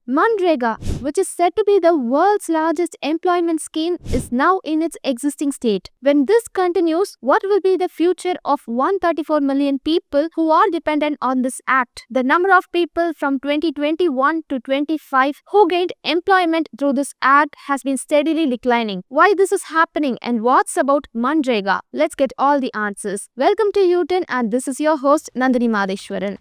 Manrega, which is said to be the world's largest employment scheme, is now in its existing state. When this continues, what will be the future of 134 million people who are dependent on this act? The number of people from 2021 to 25 who gained employment through this act has been steadily declining. Why this is happening and what's about Manrega? Let's get all the answers. Welcome to U10 and this is your host Nandini Madeshwaran.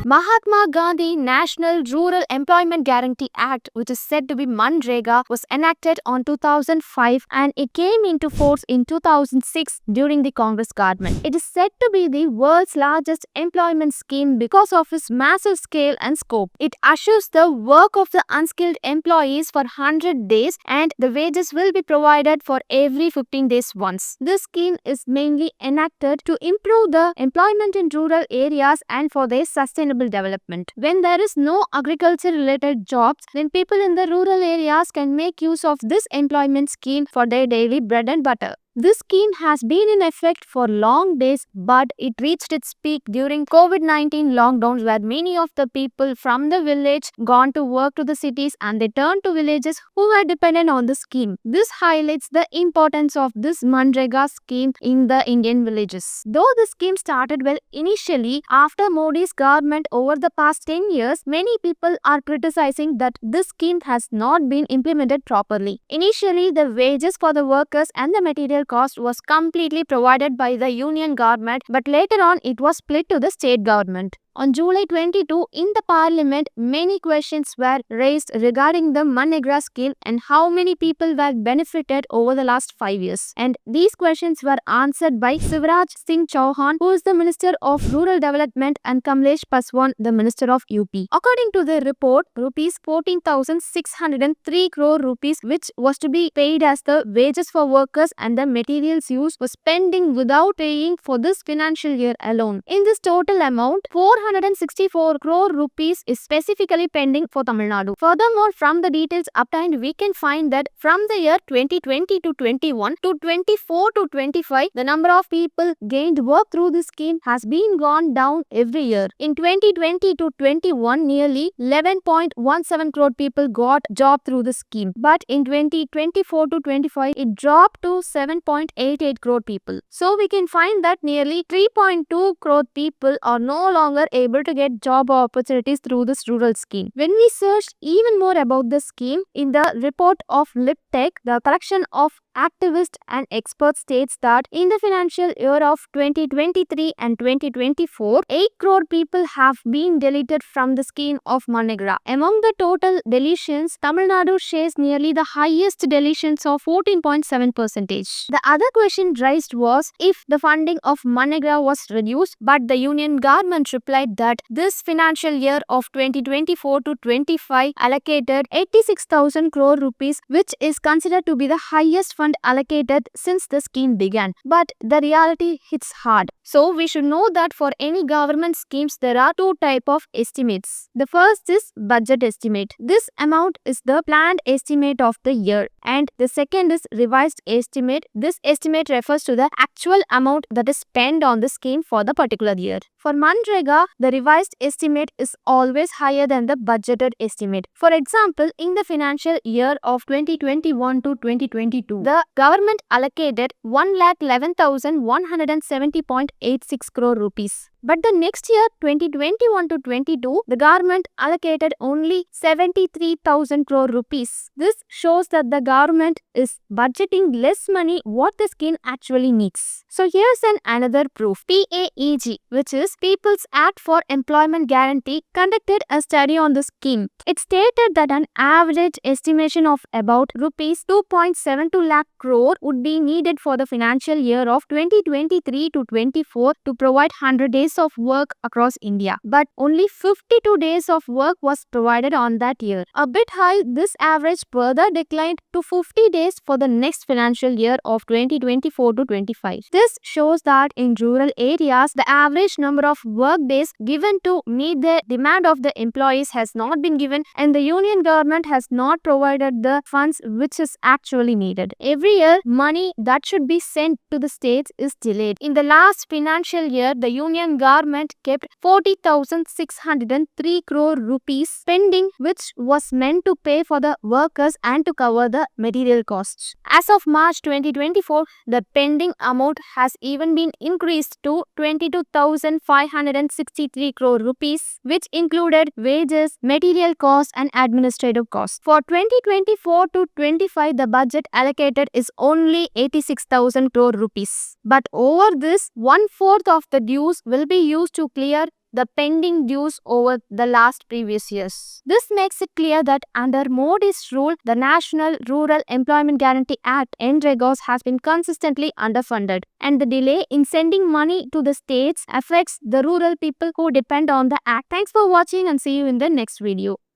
Mahatma Gandhi National Rural Employment Guarantee Act, which is said to be Manrega, was enacted on 2005 and it came into force in 2006 during the Congress government. It is said to be the world's largest employment scheme because of its massive scale and scope. It assures the work of the unskilled employees for 100 days and the wages will be provided for every 15 days once. This scheme is mainly enacted to improve the employment in rural areas and for their sustainable development. When there is no agriculture related jobs, then people in the rural areas can make use of this employment scheme for their daily bread and butter. This scheme has been in effect for long days, but it reached its peak during COVID-19 lockdowns where many of the people from the village gone to work to the cities and they turned to villages who were dependent on the scheme. This highlights the importance of this Manrega scheme in the Indian villages. Though the scheme started well initially, after Modi's government over the past 10 years, many people are criticizing that this scheme has not been implemented properly. Initially, the wages for the workers and the material cost was completely provided by the union government, but later on it was split to the state government. On July 22, in the parliament, many questions were raised regarding the Manrega scheme and how many people were benefited over the last 5 years. And these questions were answered by Shivraj Singh Chauhan, who is the Minister of Rural Development, and Kamlesh Paswan, the Minister of UP. According to the report, rupees 14,603 crore rupees, which was to be paid as the wages for workers and the materials used, was pending without paying for this financial year alone. In this total amount, 464 crore rupees is specifically pending for Tamil Nadu. Furthermore, from the details obtained, we can find that from the year 2020 to 21 to 24 to 25, the number of people gained work through this scheme has been gone down every year. In 2020 to 21, nearly 11.17 crore people got job through the scheme. But in 2024 to 25, it dropped to 7.88 crore people. So we can find that nearly 3.2 crore people are no longer able to get job opportunities through this rural scheme. When we searched even more about the scheme, in the report of LipTech, the collection of activists and experts states that in the financial year of 2023 and 2024, 8 crore people have been deleted from the scheme of Manrega. Among the total deletions, Tamil Nadu shares nearly the highest deletions of 14.7%. The other question raised was if the funding of Manrega was reduced, but the union government replied that this financial year of 2024 to 25 allocated 86,000 crore rupees, which is considered to be the highest fund allocated since the scheme began. But the reality hits hard. So we should know that for any government schemes, there are two types of estimates. The first is budget estimate. This amount is the planned estimate of the year. And the second is revised estimate. This estimate refers to the actual amount that is spent on the scheme for the particular year. For Manrega, the revised estimate is always higher than the budgeted estimate. For example, in the financial year of 2021 to 2022, the government allocated 1,11,170.86 crore rupees. But the next year, 2021 to 22, the government allocated only 73,000 crore rupees. This shows that the government is budgeting less money what the scheme actually needs. So here's another proof. PAEG, which is People's Act for Employment Guarantee, conducted a study on the scheme. It stated that an average estimation of about rupees 2.72 lakh crore would be needed for the financial year of 2023 to 24 to provide 100 days of work across India. But only 52 days of work was provided on that year. A bit high, this average further declined to 50 days for the next financial year of 2024 to 25. This shows that in rural areas, the average number of work days given to meet the demand of the employees has not been given, and the union government has not provided the funds which is actually needed. Every year, money that should be sent to the states is delayed. In the last financial year, the union and government kept 40,603 crore rupees pending, which was meant to pay for the workers and to cover the material costs. As of March 2024, the pending amount has even been increased to 22,563 crore rupees, which included wages, material costs and administrative costs. For 2024 to 25, the budget allocated is only 86,000 crore rupees. But over this, 1/4 of the dues will be used to clear the pending dues over the last previous years. This makes it clear that under Modi's rule, the National Rural Employment Guarantee Act (NREGA) has been consistently underfunded, and the delay in sending money to the states affects the rural people who depend on the act. Thanks for watching and see you in the next video.